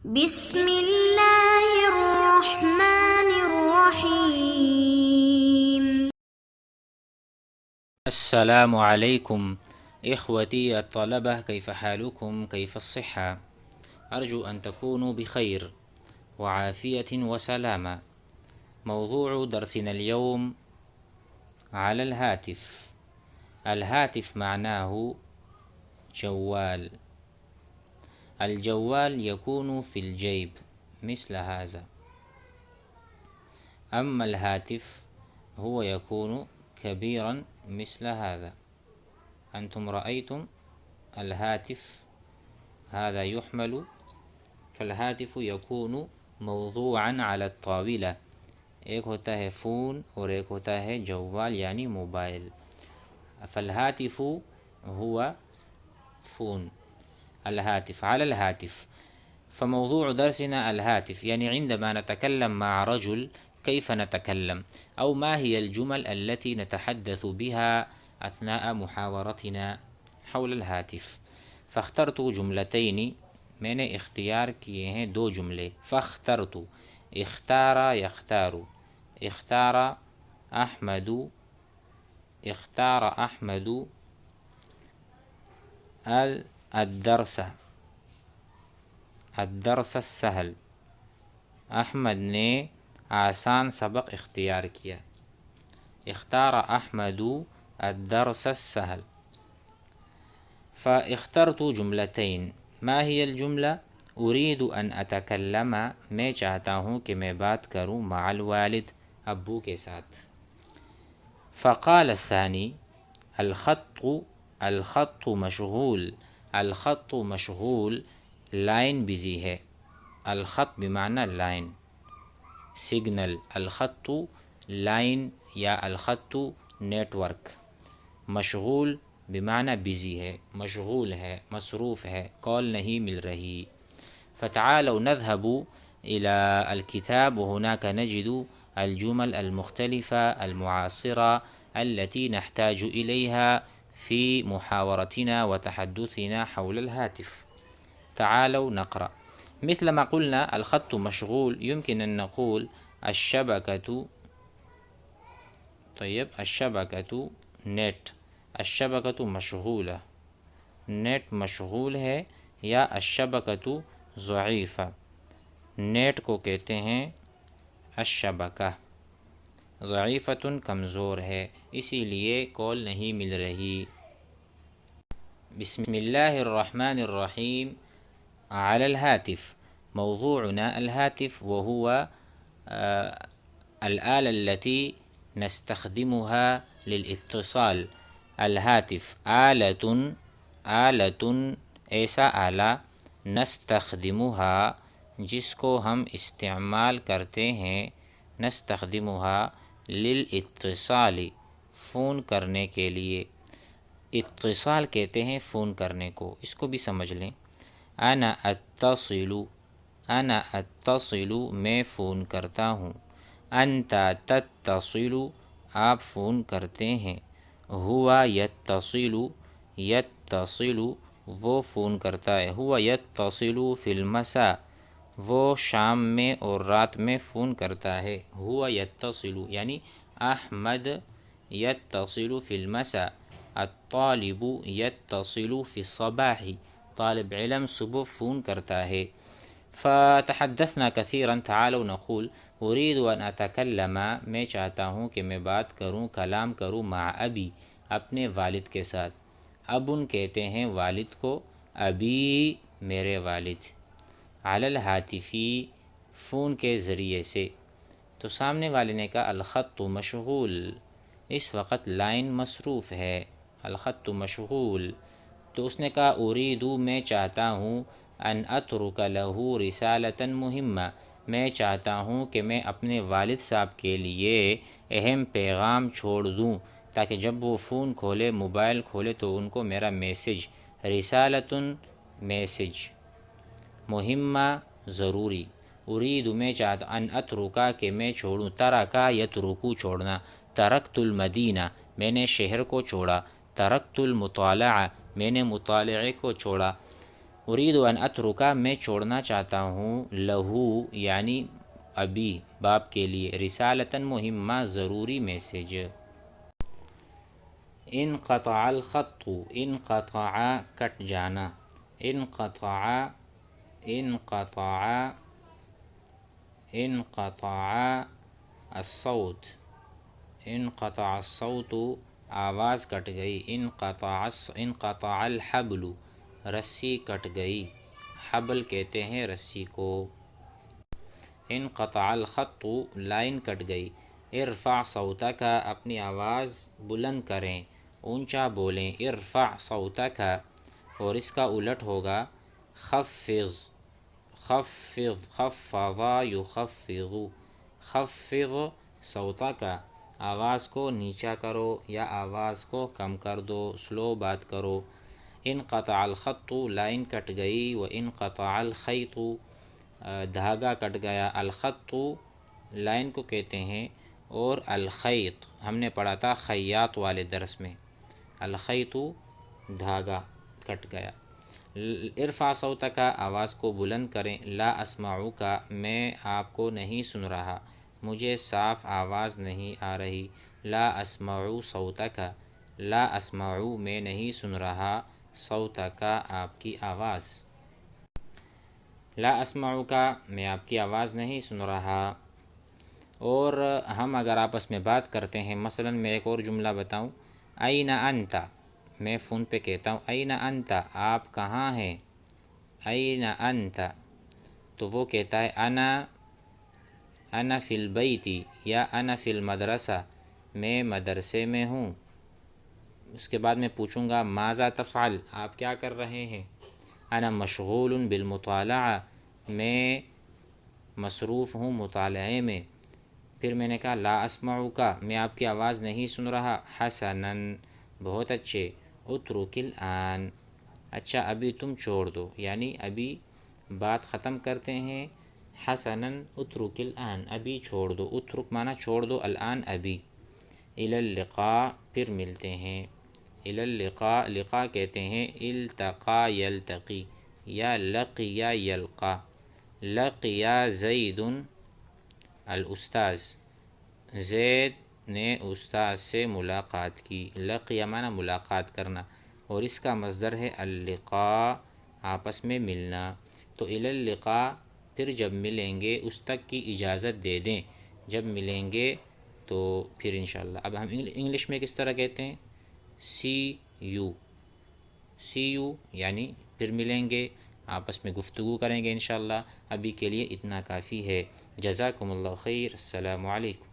بسم اللہ الرحمن الرحیم۔ السلام عليكم إخوتي الطلبة، كيف حالكم؟ كيف الصحة؟ أرجو أن تكونوا بخير وعافية وسلامة. موضوع درسنا اليوم على الهاتف. الهاتف معناه جوال. الجوال يكون في الجيب مثل هذا، أما الهاتف هو يكون كبيرا مثل هذا. أنتم رأيتم الهاتف هذا يحمل، فالهاتف يكون موضوعا على الطاولة. ایک ہوتا ہے فون اور ایک ہوتا ہے جوال یعنی موبائل. فالهاتف هو فون، الهاتف على الهاتف. فموضوع درسنا الهاتف، يعني عندما نتكلم مع رجل كيف نتكلم، أو ما هي الجمل التي نتحدث بها أثناء محاورتنا حول الهاتف. فاخترت جملتين، میں نے اختیار کیے ہیں دو جملے. فاخترت، اختار يختار، اختار احمد، اختار احمد الدرس، الدرس السهل. احمد نے آسان سبق اختیار کیا. اختار احمد الدرس السهل. فاخترت جملتين. ما هي الجملة؟ أريد أن أتكلم، میں چاہتا ہوں کہ میں بات کروں مع الوالد، ابو کے ساتھ. فقال الثاني الخط، الخط مشغول، الخط مشغول، لائن بزی ہے. الخط بمعنى لائن، سگنل. الخط لائن یا الخط نیٹ ورک. مشغول بمعنى بزی ہے، مشغول ہے، مصروف ہے، کال نہیں مل رہی. فتعالوا نذهب إلى الكتاب، وهناك نجد الجمل المختلفة المعاصرة التي نحتاج إليها في محاورتنا وتحدثنا حول الهاتف. تعالوا نقرأ. مثل ما قلنا الخط مشغول، يمكن أن نقول الشبكة، طيب الشبكة نیٹ، الشبكة مشغولة، نیٹ مشغول ہے. یا الشبكة ضعیفہ، نیٹ کو کہتے ہیں الشبکہ. ضعیفۃ کمزور ہے، اسی لیے کال نہیں مل رہی. بسم اللہ الرحمن الرحیم. على الهاتف، موضوعنا الهاتف، وهو الآلة التي نستخدمها للاتصال. الهاتف آلة، آلة ایسا آلہ، نستخدمها جس کو ہم استعمال کرتے ہیں، نستخدمها للاتصال فون کرنے کے لیے. اتصال کہتے ہیں فون کرنے کو، اس کو بھی سمجھ لیں. انا اتصل، انا اتصل میں فون کرتا ہوں. انت تتصل آپ فون کرتے ہیں. ہوا یتصل، یتصل وہ فون کرتا ہے. ہوا یتصل فی المساء وہ شام میں اور رات میں فون کرتا ہے. ہوا یتصل یعنی احمد یتصل فی المساء. الطالب یتصل فی الصباح طالب علم صبح فون کرتا ہے. فتحدثنا كثيرا. تعالوا نقول أريد أن أتكلم، میں چاہتا ہوں کہ میں بات کروں، کلام کروں مع ابی اپنے والد کے ساتھ. ابن کہتے ہیں والد کو، ابی میرے والد. علی الہاتفی فون کے ذریعے سے. تو سامنے والے نے کہا الخط مشغول، اس وقت لائن مصروف ہے. الخط مشغول. تو اس نے کہا اریدو میں چاہتا ہوں، ان اترک لہ رسالۃ مہمہ میں چاہتا ہوں کہ میں اپنے والد صاحب کے لیے اہم پیغام چھوڑ دوں، تاکہ جب وہ فون کھولے، موبائل کھولے تو ان کو میرا میسج، رسالۃ میسج، مہمہ ضروری. ارید میں چاہتا، ان اترکا کہ میں چھوڑوں، ترکا یترکو چھوڑنا، ترکت المدینہ میں نے شہر کو چھوڑا، ترکت المطالعہ میں نے مطالعے کو چھوڑا. اريد ان اترکا میں چھوڑنا چاہتا ہوں، لہو یعنی ابی باپ کے لیے، رسالتاً مہمہ ضروری میسیج۔ انقطع الخط، انقطع کٹ جانا، انقطع انقطع انقطع الصوت، انقطع الصوت آواز کٹ گئی، انقطع الحبل رسی کٹ گئی، حبل کہتے ہیں رسی کو۔ انقطع الخط لائن کٹ گئی، ارفع صوتک اپنی آواز بلند کریں، اونچا بولیں، ارفع صوتک، اور اس کا الٹ ہوگا خفض، خفض خفض یخفض، خفض صوتک آواز کو نیچا کرو یا آواز کو کم کر دو، سلو بات کرو۔ انقطع الخط لائن کٹ گئی، و انقطع الخیط دھاگا کٹ گیا، الخط لائن کو کہتے ہیں، اور الخیط ہم نے پڑھا تھا خیاط والے درس میں، الخیط دھاگا کٹ گیا۔ ارفع صوتک آواز کو بلند کریں، لا اسمعک میں آپ کو نہیں سن رہا، مجھے صاف آواز نہیں آ رہی، لا اسمع صوتک، لا اسمع میں نہیں سن رہا، صوتک آپ کی آواز، لا اسمعک میں آپ کی آواز نہیں سن رہا۔ اور ہم اگر آپس میں بات کرتے ہیں، مثلا میں ایک اور جملہ بتاؤں، این انت، میں فون پہ کہتا ہوں این انت آپ کہاں ہیں، این انت، تو وہ کہتا ہے انا فی البیت یا انا فی المدرسہ، میں مدرسے میں ہوں۔ اس کے بعد میں پوچھوں گا ماذا تفعل، آپ کیا کر رہے ہیں، انا مشغول بالمطالعہ، میں مصروف ہوں مطالعے میں۔ پھر میں نے کہا لا اسمعک، میں آپ کی آواز نہیں سن رہا، حسنا بہت اچھے، اترک الآن، اچھا ابھی تم چھوڑ دو، یعنی ابھی بات ختم کرتے ہیں، حسنا اترک الآن ابھی چھوڑ دو، اترک معنی چھوڑ دو، الآن ابھی، الی اللقاء پھر ملتے ہیں، الی اللقاء لقاء کہتے ہیں التقا یلتقی یا لقی یلقا، لقی زید الاستاذ، زید نے استاذ سے ملاقات کی، لقی معنی ملاقات کرنا، اور اس کا مصدر ہے اللقاء آپس میں ملنا، تو الی اللقاء پھر جب ملیں گے اس تک کی اجازت دے دیں، جب ملیں گے تو پھر انشاءاللہ۔ اب ہم انگلش میں کس طرح کہتے ہیں، سی یو، سی یو یعنی پھر ملیں گے، آپس میں گفتگو کریں گے انشاءاللہ۔ ابھی کے لیے اتنا کافی ہے، جزاکم اللہ خیر، السلام علیکم۔